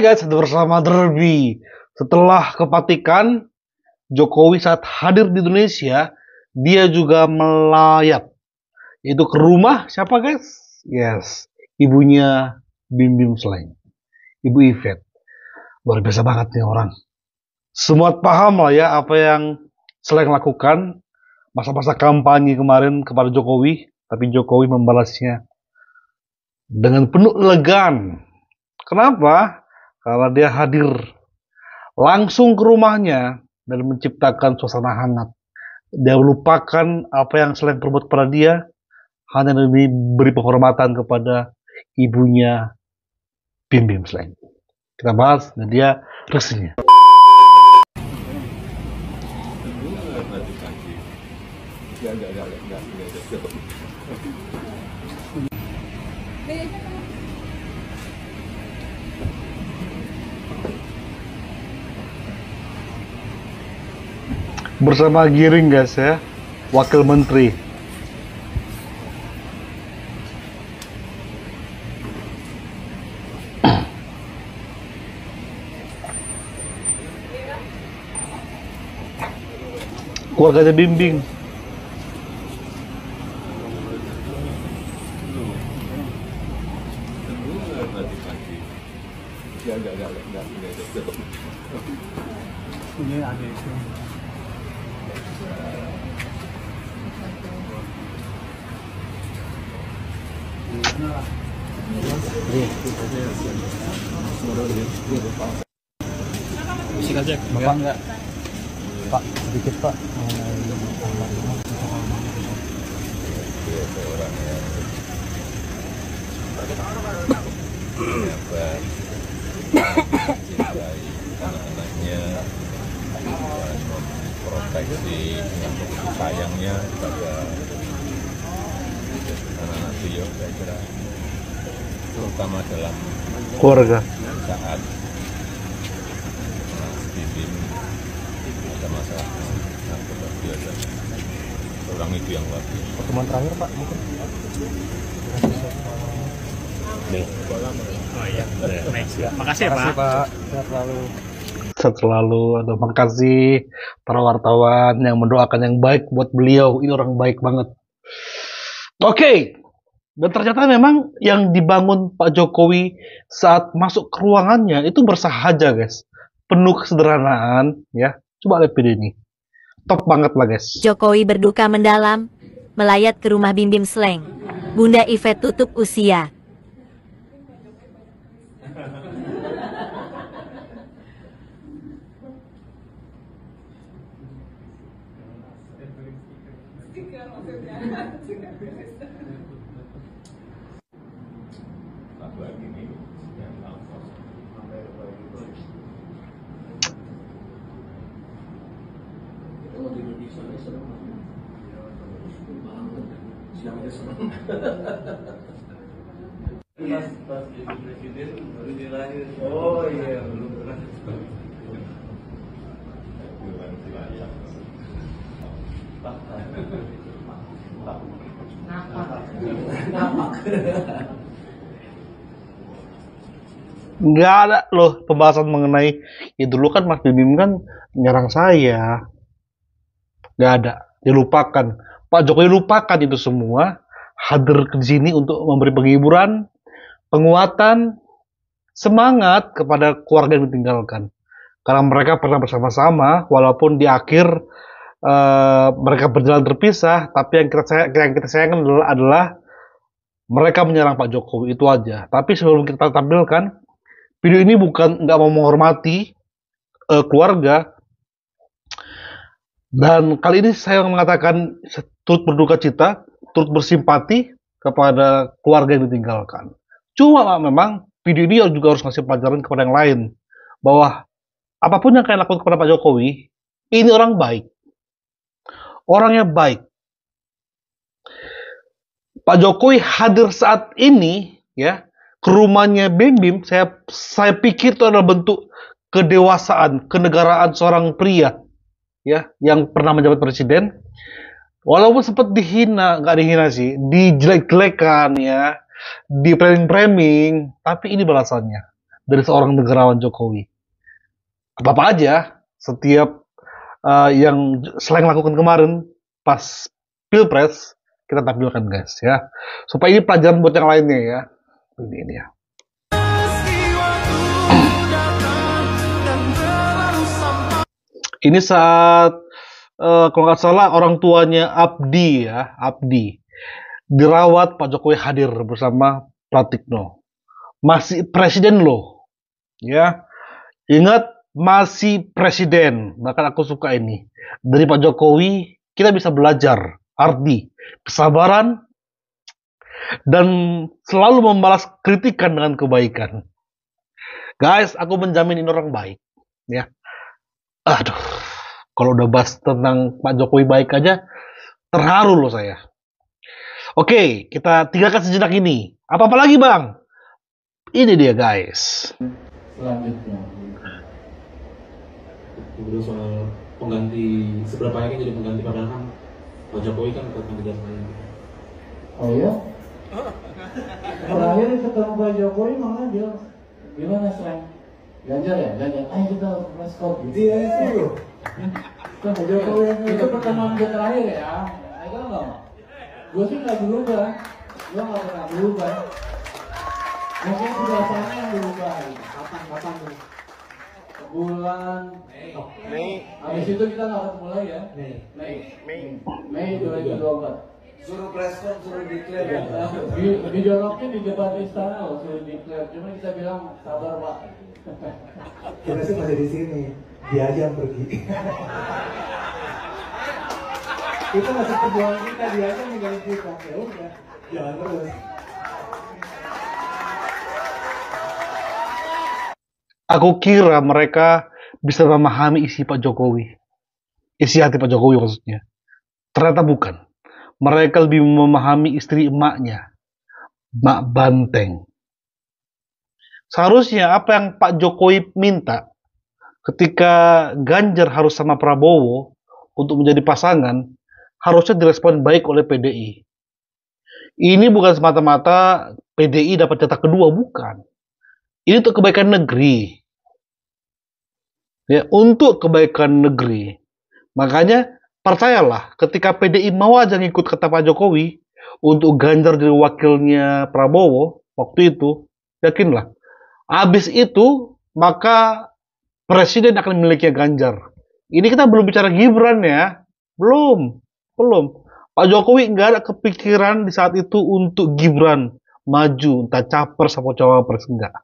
Hai guys, bersama Derby. Setelah kepatikan Jokowi saat hadir di Indonesia, dia juga melayat. Itu ke rumah siapa guys? Yes, ibunya Bim Bim Slank, Ibu Yvette. Luar biasa banget nih orang. Semua paham lah ya apa yang Slank lakukan masa-masa kampanye kemarin kepada Jokowi, tapi Jokowi membalasnya dengan penuh elegan. Kenapa? Karena dia hadir langsung ke rumahnya dan menciptakan suasana hangat. Dia melupakan apa yang selain perbuat kepada dia, hanya demi beri penghormatan kepada ibunya Bim Bim Slank. Kita bahas dan dia resminya. Bersama Giring guys ya, Wakil Menteri. Keluarganya Bimbing. Ini ada itu. Sikat aja. Bapak enggak? Pak, sedikit Pak. Anak-anaknya proteksi dengan sayangnya pada anak-anak beliau, saya kira terutama dalam Keluarga. saat Mas Bim ada masalah narkoba, dia adalah seorang ibu yang luar biasa. Pertemuan terakhir Pak mungkin. Nih. Oh iya, next ya. Makasih ya Makasih Pak. Pak. Sehat selalu. Selalu ada makasih para wartawan yang mendoakan yang baik buat beliau. Ini orang baik banget. Oke. Dan ternyata memang yang dibangun Pak Jokowi saat masuk ke ruangannya itu bersahaja guys. Penuh kesederhanaan ya. Coba lihat video ini. Top banget lah guys. Jokowi berduka mendalam, melayat ke rumah Bim Bim Slank. Bunda Yvette tutup usia. Pas jadi presiden baru dia lahir. Oh iya, belum pernah. Nggak ada loh pembahasan mengenai ya dulu kan Mas Bim kan nyerang saya. Nggak ada, dilupakan. Pak Jokowi lupakan itu semua, hadir ke sini untuk memberi penghiburan, penguatan, semangat kepada keluarga yang ditinggalkan. Karena mereka pernah bersama-sama, walaupun di akhir mereka berjalan terpisah, tapi yang kita sayangkan adalah mereka menyerang Pak Jokowi, itu aja. Tapi sebelum kita tampilkan, video ini bukan nggak mau menghormati keluarga. Dan kali ini saya mengatakan turut berduka cita, turut bersimpati kepada keluarga yang ditinggalkan. Cuma memang video ini juga harus ngasih pelajaran kepada yang lain. Bahwa apapun yang kalian lakukan kepada Pak Jokowi, ini orang baik. Orangnya baik. Pak Jokowi hadir saat ini ya ke rumahnya Bim Bim, saya pikir itu adalah bentuk kedewasaan, kenegaraan seorang pria ya yang pernah menjabat presiden. Walaupun sempat dihina, nggak dihina sih, dijelek-jelekan ya, di framing-framing, tapi ini balasannya. dari seorang negarawan Jokowi. Apa-apa aja, setiap yang Slank lakukan kemarin pas Pilpres, kita tampilkan guys ya. Supaya ini pelajaran buat yang lainnya ya. Ini ya. Ini saat kalau nggak salah orang tuanya Abdi ya, Abdi dirawat, Pak Jokowi hadir bersama Pratikno. Masih presiden loh, ya. Ingat, masih presiden. Bahkan aku suka ini. Dari Pak Jokowi kita bisa belajar arti kesabaran dan selalu membalas kritikan dengan kebaikan. Guys, aku menjamin ini orang baik, ya. Aduh, kalau udah bahas tentang Pak Jokowi baik aja, terharu loh saya. Oke, kita tinggalkan sejenak ini. Apa-apa lagi, Bang? Ini dia, guys. Selanjutnya, kedua soal pengganti, seberapa yakin jadi pengganti, padahal kan Pak Jokowi kan bukan kandidat lain. Oh iya? Terakhir ketemu Pak Jokowi malah dia gimana Slank? Ganjar ya? Ganjar, ayo kita preskop gitu ya. Pak Jokowi itu pertemuan gue terakhir ya. Ayo nggak mau? Gue sih nggak berubah. Gue nggak pernah berubah. Mungkin suasananya yang berubah. Kapan tuh? Bulan Mei. Habis itu kita nggak ketemu lagi ya? Mei 2024. Suruh preskon, suruh declare. Dijoroknya di depan istana loh, suruh declare. Cuma kita bilang sabar Pak. Kita sih masih di sini, dia aja yang pergi. Itu masih perjuangan kita, dia aja ninggalin kita. Ya udah, jalan terus. Aku kira mereka bisa memahami isi Pak Jokowi. Isi hati Pak Jokowi maksudnya. Ternyata bukan. Mereka lebih memahami istri emaknya, Mak Banteng. Seharusnya apa yang Pak Jokowi minta ketika Ganjar harus sama Prabowo untuk menjadi pasangan, harusnya direspon baik oleh PDI. Ini bukan semata-mata PDI dapat jatah kedua, bukan. Ini untuk kebaikan negeri. Ya, untuk kebaikan negeri. Makanya percayalah, ketika PDI mau aja ngikut kata Pak Jokowi untuk Ganjar jadi wakilnya Prabowo waktu itu, yakinlah, habis itu maka presiden akan memiliki Ganjar. Ini kita belum bicara Gibran ya, belum. Pak Jokowi nggak ada kepikiran di saat itu untuk Gibran maju, entah capres atau cawapres, enggak.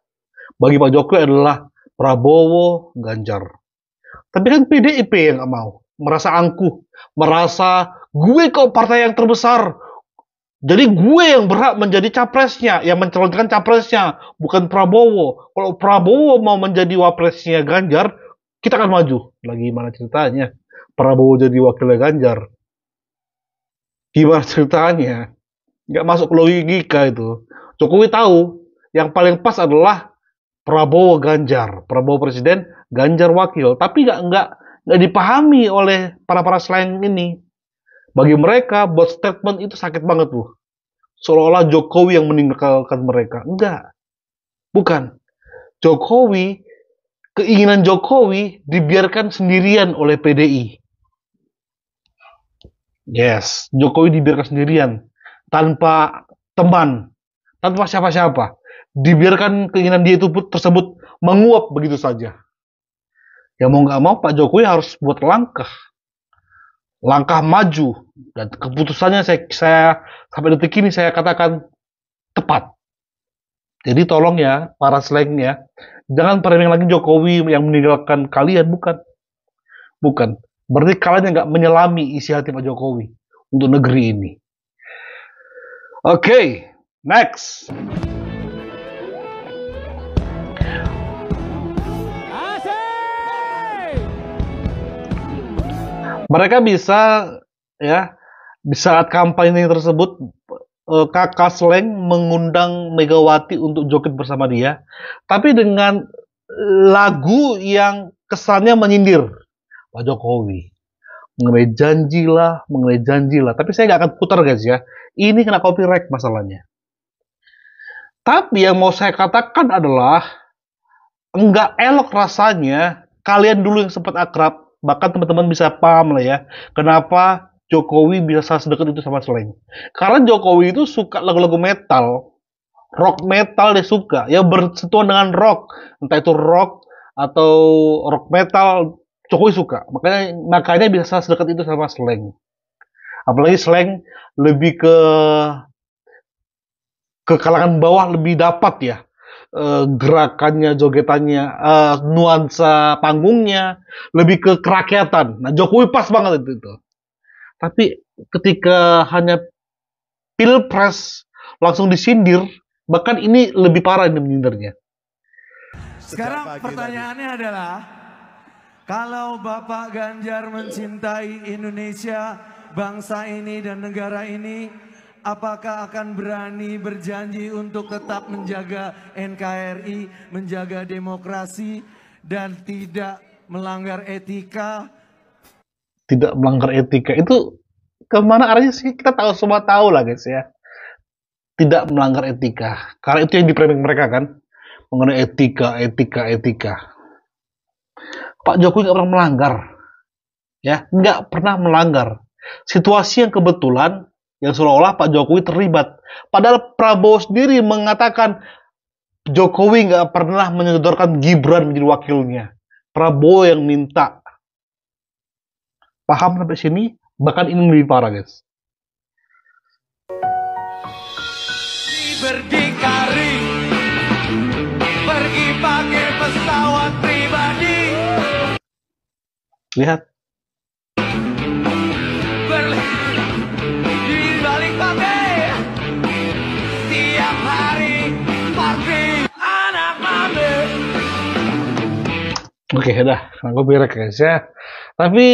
Bagi Pak Jokowi adalah Prabowo, Ganjar. Tapi kan PDIP yang nggak mau. Merasa angkuh, merasa gue kok partai yang terbesar, jadi gue yang berhak menjadi capresnya, yang mencalonkan capresnya, bukan Prabowo. Kalau Prabowo mau menjadi wapresnya Ganjar, kita akan maju. Lagi mana ceritanya Prabowo jadi wakilnya Ganjar? Gimana ceritanya? Nggak masuk logika itu. Jokowi tahu yang paling pas adalah Prabowo Ganjar, Prabowo presiden, Ganjar wakil. Tapi nggak dipahami oleh para Slank ini. Bagi mereka, buat statement itu sakit banget tuh. Seolah-olah Jokowi yang meninggalkan mereka. Enggak. Bukan. Jokowi, keinginan Jokowi dibiarkan sendirian oleh PDI. Yes, Jokowi dibiarkan sendirian. Tanpa teman. Tanpa siapa-siapa. Dibiarkan keinginan dia itu tersebut menguap begitu saja. Ya mau nggak mau Pak Jokowi harus buat langkah maju, dan keputusannya saya sampai detik ini saya katakan tepat. Jadi tolong ya para Slank ya, jangan framing lagi Jokowi yang meninggalkan kalian, bukan. Berarti kalian yang nggak menyelami isi hati Pak Jokowi untuk negeri ini. Oke, next. Mereka bisa ya di saat kampanye tersebut kakak Slank mengundang Megawati untuk joget bersama dia, tapi dengan lagu yang kesannya menyindir Pak Jokowi mengenai janjilah. Tapi saya nggak akan putar guys ya. Ini kena copyright masalahnya. Tapi yang mau saya katakan adalah enggak elok rasanya kalian dulu yang sempat akrab, bahkan teman-teman bisa paham lah ya, kenapa Jokowi bisa sedekat itu sama Slank. Karena Jokowi itu suka lagu-lagu metal, rock metal dia suka, ya bersentuhan dengan rock, entah itu rock atau rock metal, Jokowi suka. Makanya bisa sedekat itu sama Slank. Apalagi Slank lebih ke kalangan bawah lebih dapat ya, gerakannya, jogetannya, nuansa panggungnya lebih ke kerakyatan. Nah, Jokowi pas banget itu. Tapi ketika hanya pilpres langsung disindir, bahkan ini lebih parah ini menyindirnya. Sekarang pertanyaannya adalah, kalau Bapak Ganjar mencintai Indonesia, bangsa ini dan negara ini, apakah akan berani berjanji untuk tetap menjaga NKRI, menjaga demokrasi, dan tidak melanggar etika? Tidak melanggar etika itu kemana arahnya sih? Kita semua tahu lah guys ya. Tidak melanggar etika. Karena itu yang di-framing mereka kan. Mengenai etika. Pak Jokowi nggak pernah melanggar. Ya, nggak pernah melanggar. Situasi yang kebetulan yang seolah-olah Pak Jokowi terlibat. Padahal Prabowo sendiri mengatakan Jokowi nggak pernah menyodorkan Gibran menjadi wakilnya. Prabowo yang minta. Paham sampai sini? Bahkan ini lebih parah guys. Berdikari, pergi pakai pesawat pribadi. Lihat. Di balik pakai tiap hari party anak mame. Oke, udah. Aku beres guys ya. Tapi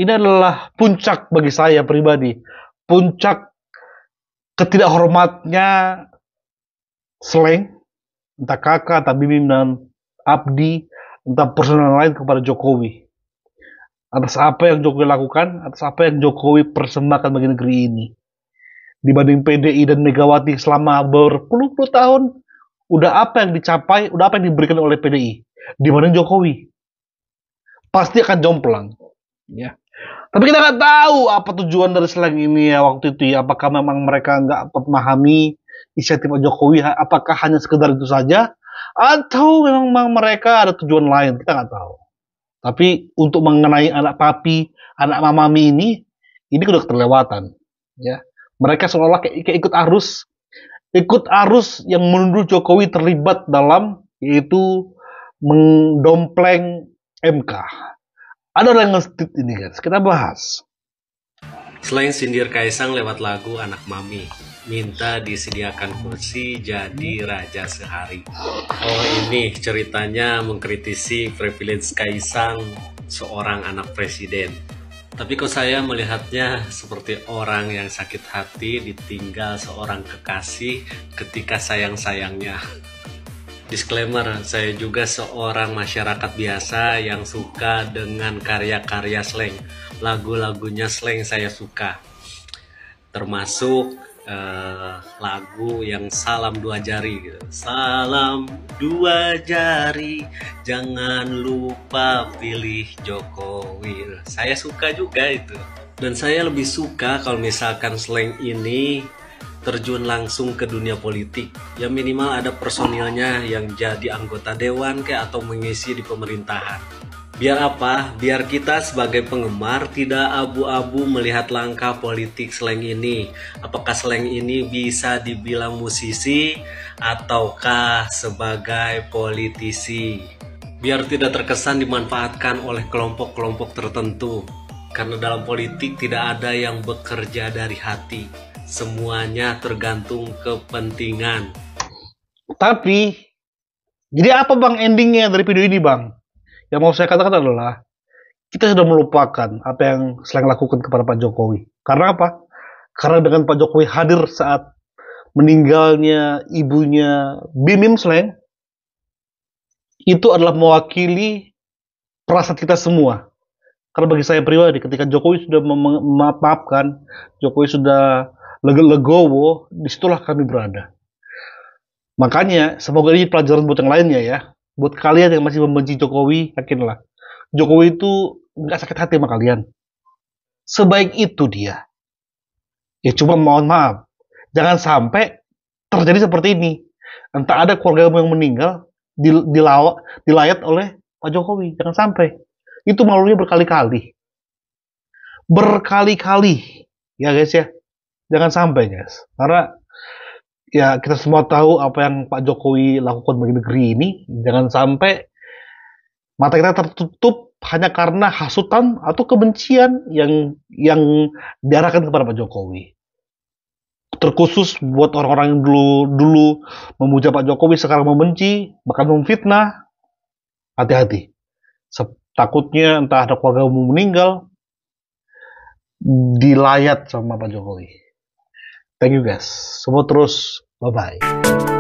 ini adalah puncak bagi saya pribadi. Puncak ketidakhormatnya Slank, entah kakak, entah Bimim dan Abdi, entah personal lain kepada Jokowi. Atas apa yang Jokowi lakukan, atas apa yang Jokowi persembahkan bagi negeri ini. Dibanding PDI dan Megawati selama berpuluh-puluh tahun, udah apa yang dicapai, udah apa yang diberikan oleh PDI. Dibanding Jokowi. Pasti akan jomplang. Ya. Tapi kita nggak tahu apa tujuan dari Slank ini ya waktu itu ya. Apakah memang mereka nggak memahami inisiatif Jokowi, apakah hanya sekedar itu saja, atau memang mereka ada tujuan lain, kita nggak tahu. Tapi untuk mengenai anak papi, anak mamami ini udah terlewatan. Ya. Mereka seolah-olah kayak ikut arus yang menuduh Jokowi terlibat dalam, yaitu mendompleng MK. Ada orang yang nge-tweet ini guys, kita bahas. Slank sindir Kaisang lewat lagu Anak Mami, minta disediakan kursi jadi raja sehari. Oh ini ceritanya mengkritisi privilege Kaisang, seorang anak presiden. Tapi kok saya melihatnya seperti orang yang sakit hati ditinggal seorang kekasih ketika sayang-sayangnya. Disclaimer, saya juga seorang masyarakat biasa yang suka dengan karya-karya Slank. Lagu-lagunya Slank saya suka. Termasuk lagu yang Salam Dua Jari gitu. Salam dua jari, jangan lupa pilih Jokowi. Saya suka juga itu. Dan saya lebih suka kalau misalkan Slank ini terjun langsung ke dunia politik, ya minimal ada personilnya yang jadi anggota dewan kayak atau mengisi di pemerintahan. Biar apa? Biar kita sebagai penggemar tidak abu-abu melihat langkah politik Slank ini. Apakah Slank ini bisa dibilang musisi ataukah sebagai politisi? Biar tidak terkesan dimanfaatkan oleh kelompok-kelompok tertentu. Karena dalam politik tidak ada yang bekerja dari hati. Semuanya tergantung kepentingan. Tapi, jadi apa bang endingnya dari video ini bang? Yang mau saya katakan adalah, kita sudah melupakan apa yang Slank lakukan kepada Pak Jokowi. Karena apa? Karena dengan Pak Jokowi hadir saat meninggalnya ibunya Bimim Slank, itu adalah mewakili perasaan kita semua. Karena bagi saya pribadi, ketika Jokowi sudah memaafkan, Jokowi sudah legowo, disitulah kami berada. Makanya semoga ini pelajaran buat yang lainnya ya. Buat kalian yang masih membenci Jokowi, yakinlah Jokowi itu nggak sakit hati sama kalian. Sebaik itu dia. Ya cuma mohon maaf, jangan sampai terjadi seperti ini. Entah ada keluarga yang meninggal dilayat oleh Pak Jokowi, jangan sampai. Itu malunya berkali-kali. Berkali-kali. Ya guys ya. Jangan sampai guys. Karena ya kita semua tahu apa yang Pak Jokowi lakukan bagi negeri ini. Jangan sampai mata kita tertutup hanya karena hasutan atau kebencian yang diarahkan kepada Pak Jokowi. Terkhusus buat orang-orang yang dulu memuja Pak Jokowi sekarang membenci, bahkan memfitnah. Hati-hati. Takutnya entah ada keluarga yang meninggal dilayat sama Pak Jokowi. Thank you guys. Semua terus bye-bye.